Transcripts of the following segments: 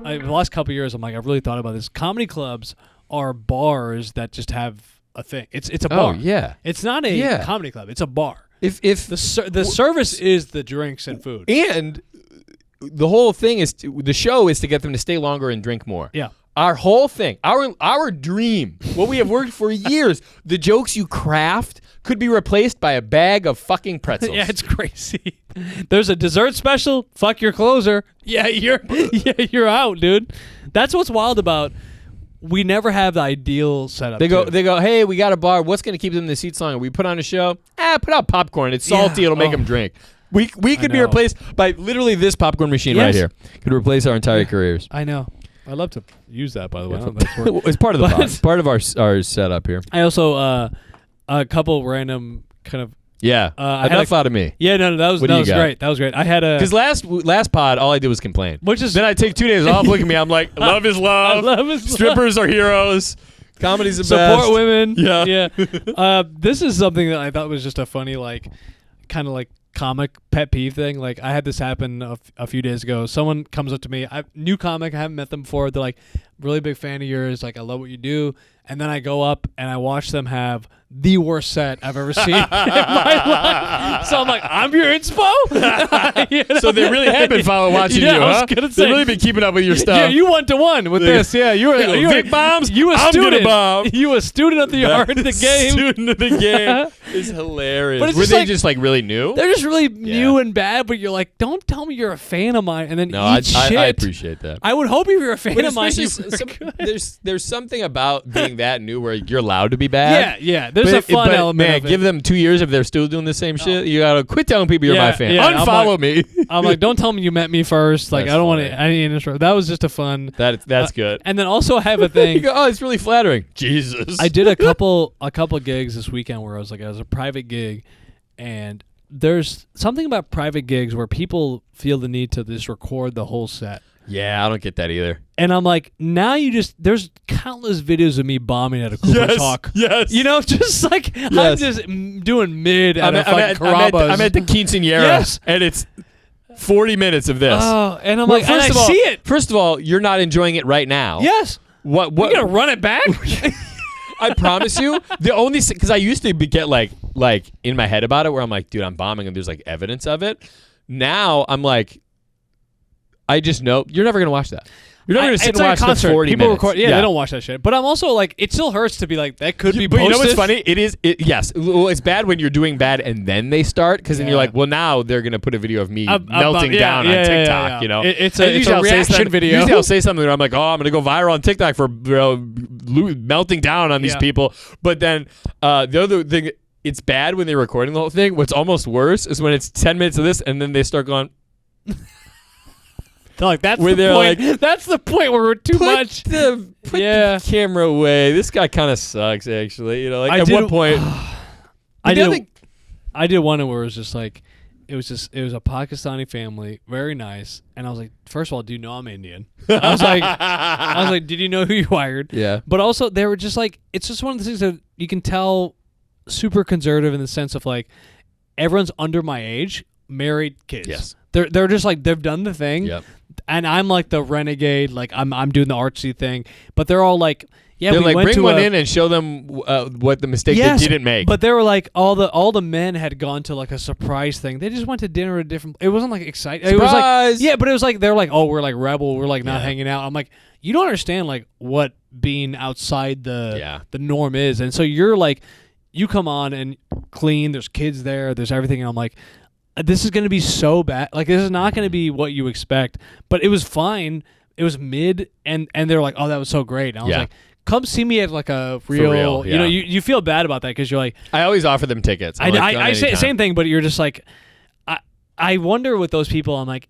the last couple of years, I'm like, I've really thought about this. Comedy clubs are bars that just have a thing. It's a bar. Oh yeah. It's not a comedy club. It's a bar. If the service is the drinks and food. And the whole thing is the show is to get them to stay longer and drink more. Yeah. Our whole thing, our dream, what we have worked for years, the jokes you craft could be replaced by a bag of fucking pretzels. Yeah, it's crazy. There's a dessert special. Fuck your closer. Yeah, you're out, dude. That's what's wild about. We never have the ideal setup. They go, hey, we got a bar. What's going to keep them in the seats longer? We put on a show. Put out popcorn. It's salty. It'll make them drink. We could be replaced by literally this popcorn machine right here. Could replace our entire careers. I know. I'd love to use that, by the way. It's part of the box. Part of our setup here. I also a couple random kind of enough out of me. Yeah, no, that was great. That was great. I had a because last pod all I did was complain. Then I take 2 days off. Look at me. I'm like, love is love. Strippers are heroes. Comedy's the best. Support women. Yeah. This is something that I thought was just a funny kind of comic pet peeve thing. Like I had this happen a few days ago. Someone comes up to me, new comic, I haven't met them before. They're like, really big fan of yours. Like I love what you do. And then I go up and I watch them have the worst set I've ever seen in my life. So I'm like, I'm your inspo? You know? So they really have been watching you, huh? I was gonna say, they've really been keeping up with your stuff. Yeah, you 1-to-1 with this. Yeah, you were Vic bombs. You a I'm student. Bomb. You a student of the art of the game. Student of the game. It's hilarious. But it's were they just really new? They're just really new and bad, but you're like, don't tell me you're a fan of mine and then eat shit. I appreciate that. I would hope if you're a fan of mine, there's something about being that new where you're allowed to be bad. Yeah. There's a fun element. Man, give them 2 years if they're still doing the same shit. You gotta quit telling people you're my fan. Unfollow me. I'm like, don't tell me you met me first. Like, I don't want any intro. That was just a fun. That's good. And then also I have a thing. You go, it's really flattering. Jesus. I did a couple gigs this weekend where I was a private gig, and there's something about private gigs where people feel the need to just record the whole set. Yeah, I don't get that either. And I'm like, now there's countless videos of me bombing at a Cooper Talk. Yes. You know, just like, I'm just doing mid at a fucking Carrabba's. I'm at the quinceañera, and it's 40 minutes of this. Oh, and I'm like, I see it. First of all, you're not enjoying it right now. Yes. What? You gonna run it back? I promise you, the only because I used to get like in my head about it, where I'm like, dude, I'm bombing, and there's evidence of it. Now I'm like, I just know you're never gonna watch that. You're never gonna sit and watch the 40 People minutes. Record, they don't watch that shit. But I'm also like, it still hurts to be like, that could be posted. But you know what's funny? Yes. Well, it's bad when you're doing bad and then they start, because then you're like, well, now they're gonna put a video of me melting down on TikTok. You know, it's a reaction video. Usually I'll say something where I'm like, oh, I'm gonna go viral on TikTok for melting down on these people. But then the other thing, it's bad when they're recording the whole thing. What's almost worse is when it's 10 minutes of this and then they start going. They're like, that's the point. Like, that's the point where we're too much. Put the camera away. This guy kind of sucks, actually. You know, like at one point, I did one where it was just like, it was a Pakistani family, very nice, and I was like, first of all, do you know I'm Indian? I was like, did you know who you hired? Yeah. But also, they were just like, it's just one of the things that you can tell, super conservative in the sense of like, everyone's under my age, married, kids. Yes. They're just like, they've done the thing. Yep. And I'm like the renegade, like I'm doing the artsy thing, but they're all like, yeah, they're we like, went bring to one in and show them what the mistake they didn't make. But they were like, all the men had gone to like a surprise thing. They just went to dinner at a different. It wasn't like exciting. It was like, but it was like they're like, oh, we're like rebel. We're like not hanging out. I'm like, you don't understand like what being outside the norm is, and so you're like, you come on and clean. There's kids there. There's everything. And I'm like, this is going to be so bad. Like, this is not going to be what you expect. But it was fine. It was mid, and they're like, oh, that was so great. And I was like, come see me at like a real you know, you feel bad about that because you're like, I always offer them tickets. I say same thing, but you're just like, I wonder with those people, I'm like,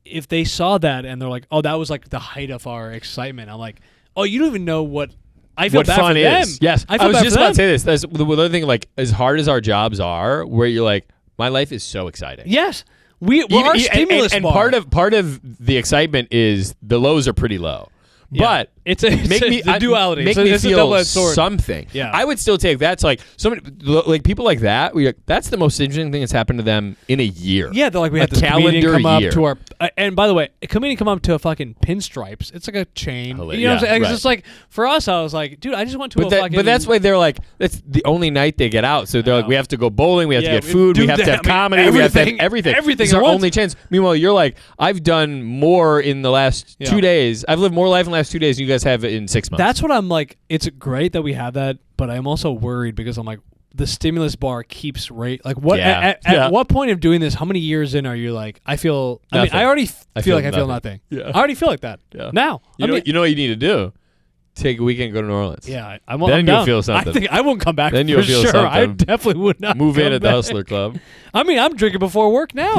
if they saw that and they're like, oh, that was like the height of our excitement. I'm like, oh, you don't even know what. I feel bad for them. Yes, I was just about to say this. That's the other thing. Like, as hard as our jobs are, where you're like, my life is so exciting. Yes, we're our stimulus and bar. part of the excitement is the lows are pretty low, but It's the duality. Make so me it's a feel double-edged sword. something. Yeah. I would still take that. So like somebody like people like that. That's the most interesting thing that's happened to them in a year. Yeah, they're like we had this comedian come up to our. And by the way, a comedian come up to a fucking pinstripes. It's like a chain. You know what I'm saying? Right. It's just like for us, I was like, dude, I just went to fucking. But that's why they're like, that's the only night they get out. So they're like, we have to go bowling, we have to get food, we have to have comedy, we have to have everything. Everything. It's our only chance. Meanwhile, you're like, I've done more in the last 2 days. I've lived more life in the last 2 days than you guys have in 6 months. That's what I'm like. It's great that we have that, but I'm also worried because I'm like, the stimulus bar keeps rate. Like what? At what point of doing this? How many years in are you like? I feel. I mean, I already feel like I feel nothing. Yeah. I already feel like that. Yeah. Now. You know what you need to do? Take a weekend, and go to New Orleans. Yeah, then you'll feel something. I think I won't come back. Then you'll feel something. I definitely would not move in at the Hustler Club. I mean, I'm drinking before work now.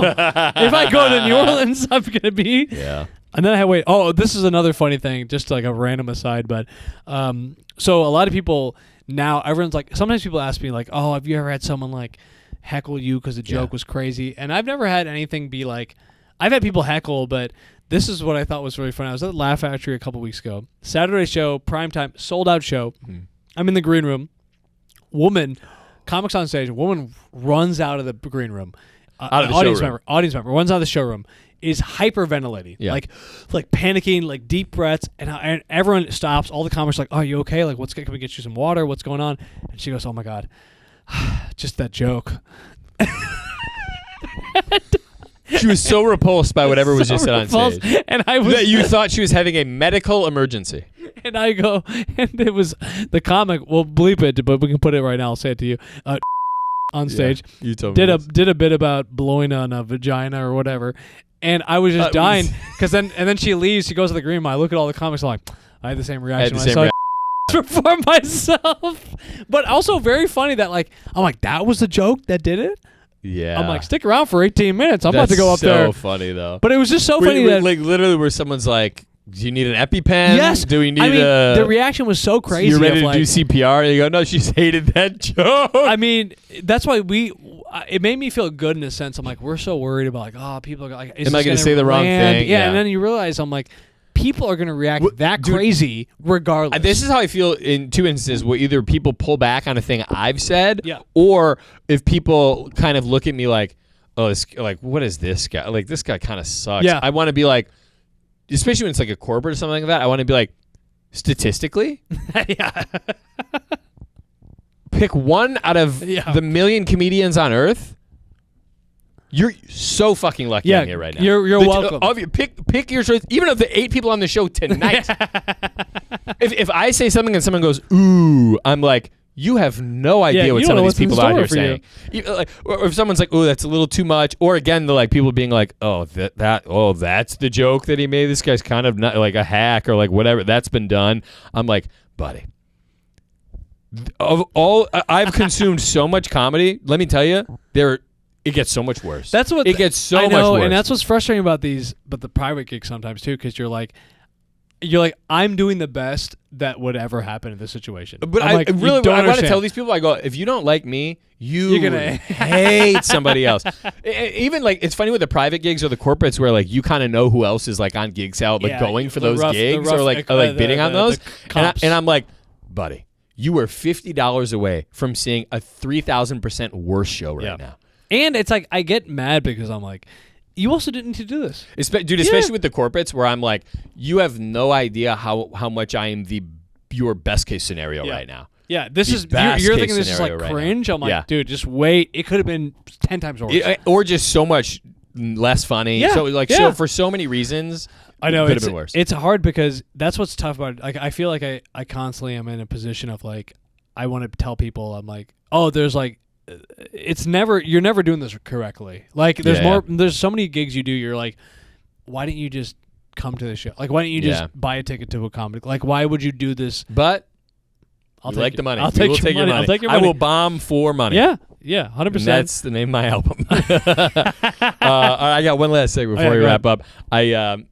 If I go to New Orleans, I'm gonna be. Yeah. And then I wait. Oh, this is another funny thing. Just like a random aside, but so a lot of people now. Everyone's like. Sometimes people ask me like, "Oh, have you ever had someone like heckle you because the joke was crazy?" And I've never had anything be like. I've had people heckle, but. This is what I thought was really funny. I was at Laugh Factory a couple weeks ago. Saturday show, primetime, sold out show. I'm in the green room. Comics on stage. Woman runs out of the green room. Out of the audience member runs out of the showroom. Is hyperventilating, like panicking, like deep breaths, and everyone stops. All the comics are like, "Are you okay? Like, can we get you some water? What's going on?" And she goes, "Oh my god, just that joke." She was so repulsed by whatever was just said on stage. And I was that you thought she was having a medical emergency. And I go, and it was the comic. We'll bleep it, but we can put it right now. I'll say it to you. On stage, you told me did a bit about blowing on a vagina or whatever, and I was just dying because then she leaves. She goes to the green room. I look at all the comics. I'm like, I had the same reaction when I saw it for myself. But also very funny that like I'm like that was the joke that did it. Yeah. I'm like, stick around for 18 minutes. I'm about to go up there. That's so funny, though. But it was just so funny that... Like, literally where someone's like, do you need an EpiPen? Yes. Do we need the reaction was so crazy. You're ready to do CPR? And you go, no, she's hated that joke. I mean, that's why it made me feel good in a sense. I'm like, we're so worried about, like, people are like, am I going to say the wrong thing? Yeah, and then you realize, I'm like, people are going to react crazy regardless. This is how I feel in two instances where either people pull back on a thing I've said or if people kind of look at me like, oh, what is this guy? Like, this guy kind of sucks. Yeah. I want to be like, especially when it's like a corporate or something like that, I want to be like, statistically, pick one out of the million comedians on Earth. You're so fucking lucky I'm here right now. You're welcome. Pick your choice. Even of the 8 people on the show tonight. if I say something and someone goes, ooh, I'm like, you have no idea what some of these people out here saying. Or if someone's like, "Oh, that's a little too much," or again, the like people being like, "Oh, that's the joke that he made. This guy's kind of not like a hack or like whatever." That's been done. I'm like, buddy. Of all I've consumed so much comedy. Let me tell you, it gets so much worse. That's what it gets so much worse, and that's what's frustrating about the private gigs sometimes too, because you're like, I'm doing the best that would ever happen in this situation. But I want to tell these people, I go, if you don't like me, you're gonna hate somebody else. Even like, it's funny with the private gigs or the corporates where like you kind of know who else is like on gig sale, like going for those gigs or like bidding on those. And I'm like, buddy, you were $50 away from seeing a 3,000% worse show right now. And it's like, I get mad because I'm like, you also didn't need to do this. Especially with the corporates where I'm like, you have no idea how much I am your best case scenario right now. Yeah, this is you're thinking this is like cringe. I'm like, dude, just wait. It could have been 10 times worse. Or just so much less funny. Yeah. So like so for so many reasons, I know it could have been worse. It's hard because that's what's tough about it. Like I feel like I constantly am in a position of like I want to tell people, I'm like, oh, there's like you're never doing this correctly. Like there's so many gigs you do, you're like, why didn't you just come to the show? Like, why didn't you just buy a ticket to a comedy? Like, why would you do this? But I'll take the money. I'll take your money. I'll take your money. I will bomb for money. Yeah, 100%. And that's the name of my album. I got one last thing before we wrap up. I've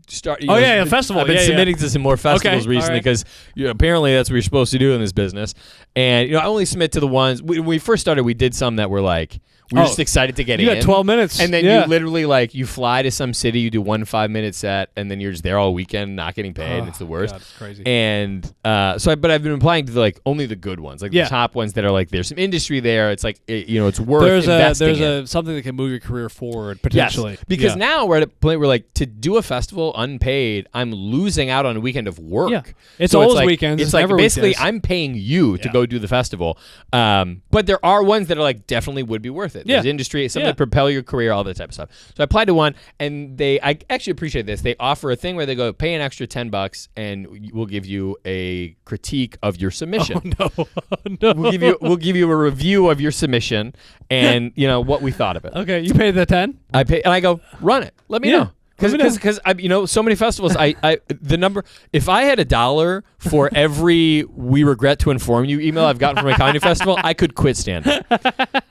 started. Festival. I've been submitting to some more festivals recently because apparently that's what you're supposed to do in this business. And I only submit to the ones when we first started. We did some that were like We were just excited to get in. You got 12 minutes. And then you literally, like, you fly to some city, you do 1 5-minute set, and then you're just there all weekend not getting paid. And it's the worst. God, it's crazy. And but I've been applying to, like, only the good ones. Like, the top ones that are, like, there's some industry there. It's like, it's worth investing in. There's something that can move your career forward, potentially. Yes, because now we're at a point where, like, to do a festival unpaid, I'm losing out on a weekend of work. Yeah. It's always like, weekends. It's like, basically, weekdays. I'm paying you to go do the festival. But there are ones that are, like, definitely would be worth it. There's industry, something to propel your career, all that type of stuff. So I applied to one, and I actually appreciate this. They offer a thing where they go, pay an extra $10, and we'll give you a critique of your submission. Oh, no. We'll give you a review of your submission and, what we thought of it. Okay, you paid the 10? I pay, and I go, run it. Let me know. Because so many festivals, the number, if I had $1 for every "we regret to inform you" email I've gotten from a comedy festival, I could quit stand-up.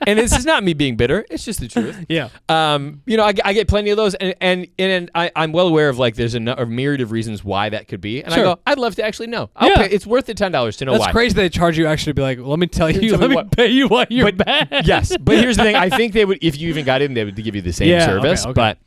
And this is not me being bitter; it's just the truth. Yeah. I get plenty of those, and I'm well aware of, like, there's a myriad of reasons why that could be, and I go, I'd love to actually know. I'll pay, it's worth the $10 to know why. That's crazy. They charge you actually to be like, let me tell you, let me pay you what you're bad. Yes, but here's the thing: I think they would, if you even got in, they would give you the same service, okay. But.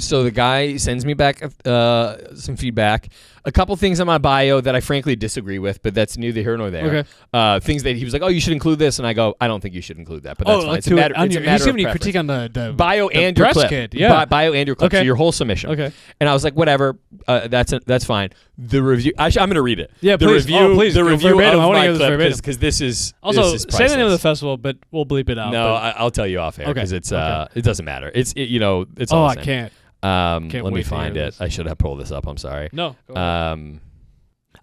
So the guy sends me back some feedback. A couple things on my bio that I frankly disagree with, but that's neither here nor there. Okay. Things that he was like, "Oh, you should include this," and I go, "I don't think you should include that." But that's fine. It's a matter of preference. Critique on the bio the and your clip. Kid. Yeah. Bio and your clip. So your whole submission. Okay. And I was like, "Whatever. That's fine." The review. Actually, I'm going to read it. Yeah, the please. review. Please. The review verbatim. of I my hear clip this because this is also this is say the name of the priceless. festival, but we'll bleep it out. No, I'll tell you off air because it's it doesn't matter. It's it's all all I the same. can't. Let me find it. I should have pulled this up. I'm sorry. No.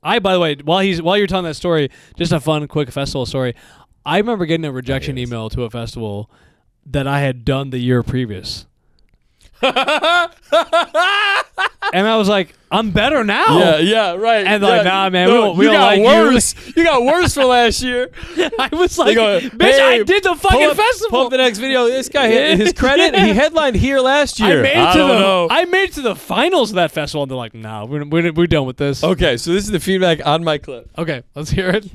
I, by the way, while you're telling that story, just a fun, quick festival story. I remember getting a rejection email to a festival that I had done the year previous. And I was like, I'm better now. Yeah, right. And like, nah, man, we you don't got like worse. You got worse for last year. I was like, bitch, hey, I did the fucking festival. Pull up the next video. This guy hit his credit. He headlined here last year. I made it to the finals of that festival, and they're like, nah, we're done with this. Okay, so this is the feedback on my clip. Okay, let's hear it.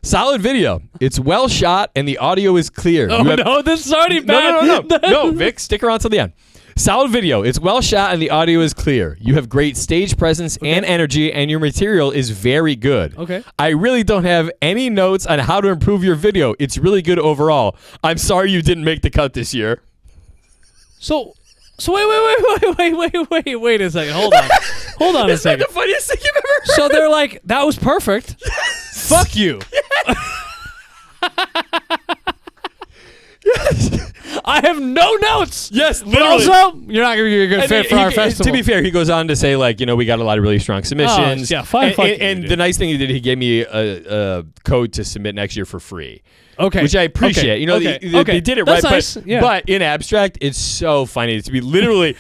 Solid video. It's well shot, and the audio is clear. Oh, no, this is already bad. No, Vic, stick around till the end. Solid video. It's well shot, and the audio is clear. You have great stage presence and energy, and your material is very good. Okay. I really don't have any notes on how to improve your video. It's really good overall. I'm sorry you didn't make the cut this year. So wait a second. Hold on a second. Isn't that the funniest thing you've ever heard? So they're like, that was perfect. Yes. Fuck you. Yes. I have no notes. Yes, but literally. also, you're not going to be a good fit for our festival. To be fair, he goes on to say, like, we got a lot of really strong submissions. And the nice thing he did, he gave me a code to submit next year for free. Okay. Which I appreciate. They did it That's right. Nice. But in abstract, it's so funny to be literally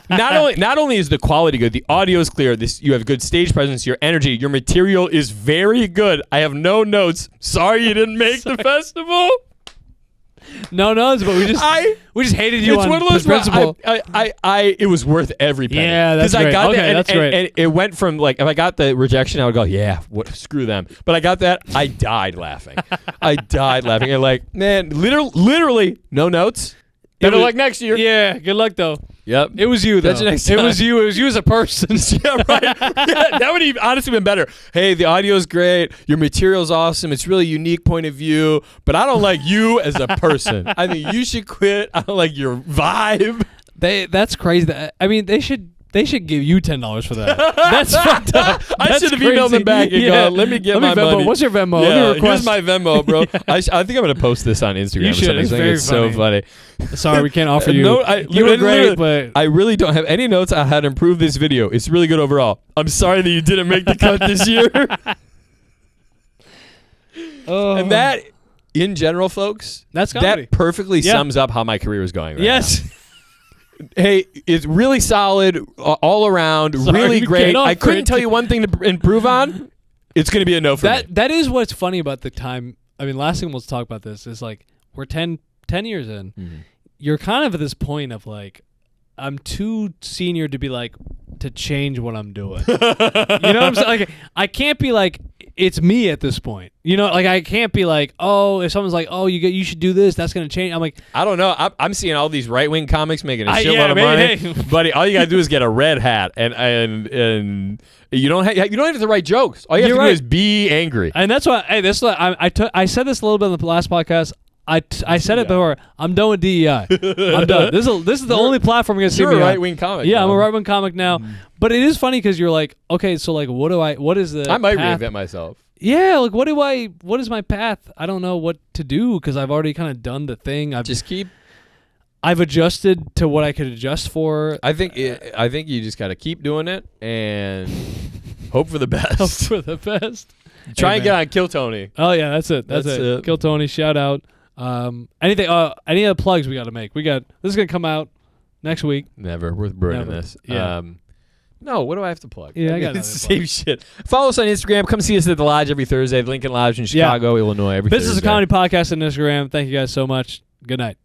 not only is the quality good, the audio is clear, you have good stage presence, your energy, your material is very good. I have no notes. Sorry you didn't make the festival. No notes, but we just hated you on one of those principle. It was worth every penny. Yeah, that's great. I got that, that's great. And it went from, like, if I got the rejection, I would go, screw them. But I got that, I died laughing. And like, man, literally no notes. Better luck next year. Yeah, good luck though. Yep. It was you, though. That's next time. It was you as a person. Yeah, right. Yeah, that would have honestly been better. Hey, the audio's great. Your material's awesome. It's really unique point of view. But I don't like you as a person. I think you should quit. I don't like your vibe. That's crazy. I mean, they should give you $10 for that. That's fucked up. I should have emailed them back and gone, let me get my Venmo. money. What's your Venmo? Yeah, here's my Venmo, bro. I think I'm going to post this on Instagram. You should. It's very so funny. Sorry, we can't offer you. You were great, but I really don't have any notes on how to improve this video. It's really good overall. I'm sorry that you didn't make the cut this year. And that, in general, folks, that perfectly sums up how my career is going right now. Hey, it's really solid all around, really great. I couldn't tell you one thing to improve on. It's going to be a no for me. That is what's funny about the time. I mean, last thing we'll talk about this is, like, we're 10 years in. Mm-hmm. You're kind of at this point of, like, I'm too senior to be, like, to change what I'm doing. You know what I'm saying? Like, I can't be like, it's me at this point. You know, like I can't be like, oh, if someone's like, oh, you should do this, that's gonna change. I'm like, I don't know. I'm seeing all these right wing comics making a shitload of money, buddy. All you gotta do is get a red hat, and you don't have to write jokes. All you have to do is be angry. And that's why. Hey, I said this a little bit in the last podcast. I said it before. I'm done with DEI. I'm done. This is the only platform you're gonna see me on. You're a right wing comic. Yeah, I'm a right wing comic now. But it is funny because you're like, okay, so like, what is the? I might path? reinvent myself. Yeah, like what is my path? I don't know what to do because I've already kind of done the thing. I've adjusted to what I could adjust for. I think you just got to keep doing it and hope for the best. Hope for the best. Try and get on Kill Tony. Oh yeah, that's it. That's it. Kill Tony. Shout out. Anything? Any other plugs we got to make? This is gonna come out next week. Never. We're burning this. Yeah. No, what do I have to plug? Yeah, I got it's the same shit. Follow us on Instagram. Come see us at the Lodge every Thursday. The Lincoln Lodge in Chicago, Illinois. Every Business Thursday. of Comedy Podcast on Instagram. Thank you guys so much. Good night.